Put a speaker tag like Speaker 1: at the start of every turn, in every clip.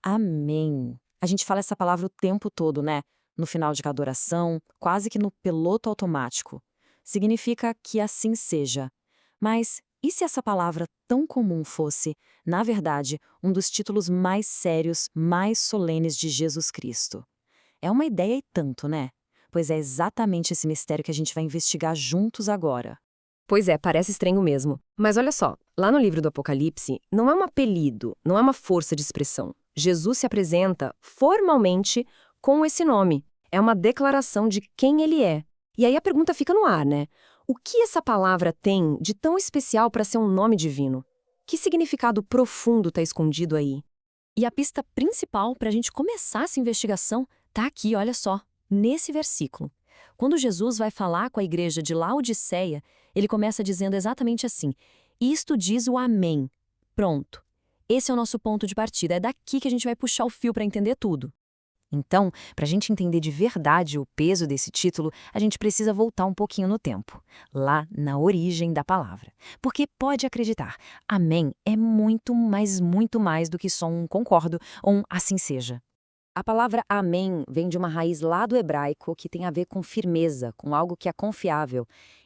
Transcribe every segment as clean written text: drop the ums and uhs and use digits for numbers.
Speaker 1: Amém. A gente fala essa palavra o tempo todo, né? No final de cada oração, quase que no piloto automático. Significa que assim seja. Mas e se essa palavra tão comum fosse, na verdade, um dos títulos mais sérios, mais solenes de Jesus Cristo? É uma ideia e tanto, né? Pois é exatamente esse mistério que a gente vai investigar juntos agora.
Speaker 2: Pois é, parece estranho mesmo. Mas olha só, lá no livro do Apocalipse, não é um apelido, não é uma força de expressão. Jesus se apresenta formalmente com esse nome. É uma declaração de quem ele é. E aí a pergunta fica no ar, né? O que essa palavra tem de tão especial para ser um nome divino? Que significado profundo está escondido aí?
Speaker 1: E a pista principal para a gente começar essa investigação está aqui, olha só, nesse versículo. Quando Jesus vai falar com a igreja de Laodiceia, ele começa dizendo exatamente assim: Isto diz o Amém. Pronto. Esse é o nosso ponto de partida. É daqui que a gente vai puxar o fio para entender tudo. Então, para a gente entender de verdade o peso desse título, a gente precisa voltar um pouquinho no tempo, lá na origem da palavra. Porque pode acreditar, amém é muito mais do que só um concordo ou um assim seja. A palavra amém vem de uma raiz lá do hebraico que tem a ver com firmeza, com algo que é confiável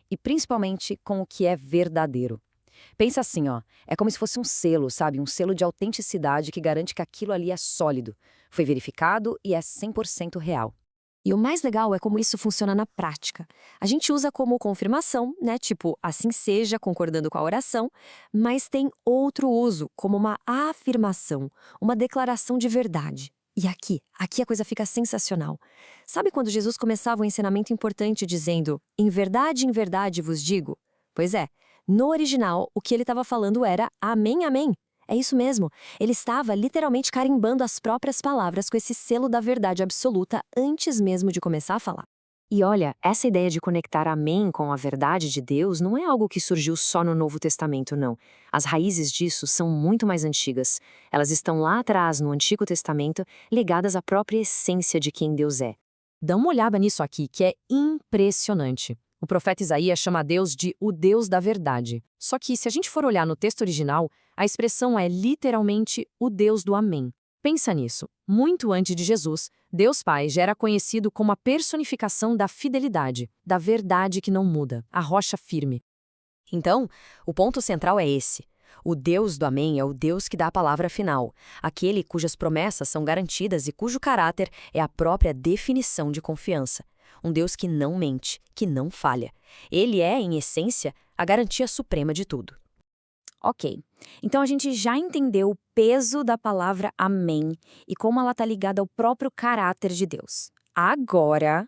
Speaker 1: e principalmente com o que é verdadeiro. Pensa assim, ó, é como se fosse um selo, sabe? Um selo de autenticidade que garante que aquilo ali é sólido, foi verificado e é 100% real. E o mais legal é como isso funciona na prática. A gente usa como confirmação, né? Tipo, assim seja, concordando com a oração, mas tem outro uso, como uma afirmação, uma declaração de verdade. E aqui a coisa fica sensacional. Sabe quando Jesus começava um ensinamento importante dizendo, em verdade vos digo? Pois é, no original, o que ele estava falando era amém, amém. É isso mesmo. Ele estava literalmente carimbando as próprias palavras com esse selo da verdade absoluta antes mesmo de começar a falar. E olha, essa ideia de conectar amém com a verdade de Deus não é algo que surgiu só no Novo Testamento, não. As raízes disso são muito mais antigas. Elas estão lá atrás, no Antigo Testamento, ligadas à própria essência de quem Deus é. Dá uma olhada nisso aqui, que é impressionante. O profeta Isaías chama Deus de o Deus da verdade. Só que, se a gente for olhar no texto original, a expressão é literalmente o Deus do Amém. Pensa nisso. Muito antes de Jesus, Deus Pai já era conhecido como a personificação da fidelidade, da verdade que não muda, a rocha firme. Então, o ponto central é esse. O Deus do Amém é o Deus que dá a palavra final, aquele cujas promessas são garantidas e cujo caráter é a própria definição de confiança. Um Deus que não mente, que não falha. Ele é, em essência, a garantia suprema de tudo. Ok, então a gente já entendeu o peso da palavra amém e como ela está ligada ao próprio caráter de Deus. Agora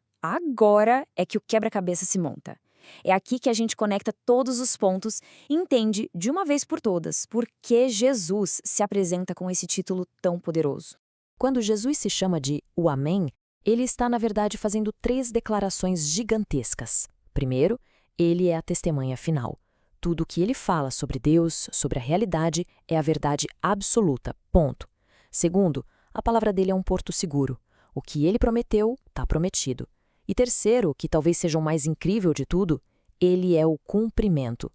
Speaker 1: é que o quebra-cabeça se monta. É aqui que a gente conecta todos os pontos e entende, de uma vez por todas, por que Jesus se apresenta com esse título tão poderoso. Quando Jesus se chama de o Amém, ele está, na verdade, fazendo 3 declarações gigantescas. Primeiro, ele é a testemunha final. Tudo o que ele fala sobre Deus, sobre a realidade, é a verdade absoluta, ponto. Segundo, a palavra dele é um porto seguro. O que ele prometeu, está prometido. E terceiro, que talvez seja o mais incrível de tudo, ele é o cumprimento.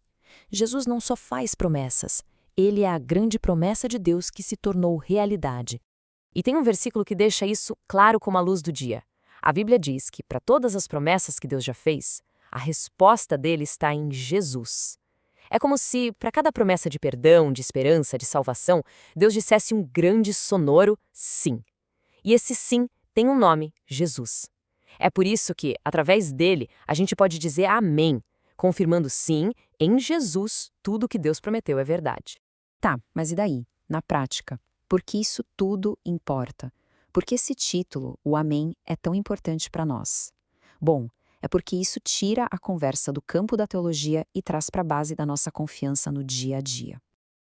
Speaker 1: Jesus não só faz promessas, ele é a grande promessa de Deus que se tornou realidade. E tem um versículo que deixa isso claro como a luz do dia. A Bíblia diz que, para todas as promessas que Deus já fez, a resposta dele está em Jesus. É como se, para cada promessa de perdão, de esperança, de salvação, Deus dissesse um grande sonoro sim. E esse sim tem um nome, Jesus. É por isso que, através dele, a gente pode dizer amém, confirmando sim, em Jesus, tudo o que Deus prometeu é verdade. Tá, mas e daí, na prática? Por que isso tudo importa? Por que esse título, o Amém, é tão importante para nós? Bom, é porque isso tira a conversa do campo da teologia e traz para a base da nossa confiança no dia a dia.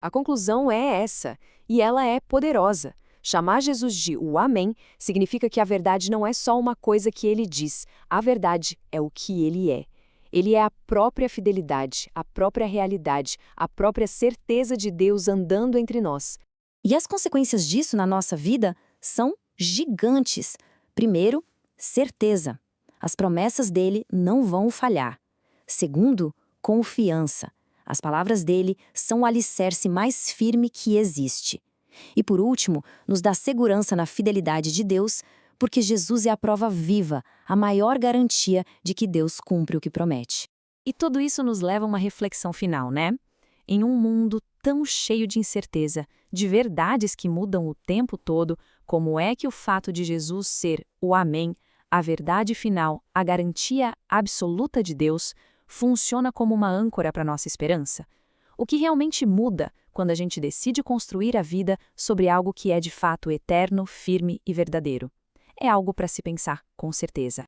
Speaker 1: A conclusão é essa, e ela é poderosa. Chamar Jesus de o Amém significa que a verdade não é só uma coisa que ele diz, a verdade é o que ele é. Ele é a própria fidelidade, a própria realidade, a própria certeza de Deus andando entre nós. E as consequências disso na nossa vida são gigantes. Primeiro, certeza. As promessas dele não vão falhar. Segundo, confiança. As palavras dele são o alicerce mais firme que existe. E por último, nos dá segurança na fidelidade de Deus, porque Jesus é a prova viva, a maior garantia de que Deus cumpre o que promete. E tudo isso nos leva a uma reflexão final, né? Em um mundo tão cheio de incerteza, de verdades que mudam o tempo todo, como é que o fato de Jesus ser o Amém, a verdade final, a garantia absoluta de Deus, funciona como uma âncora para nossa esperança? O que realmente muda quando a gente decide construir a vida sobre algo que é de fato eterno, firme e verdadeiro? É algo para se pensar, com certeza.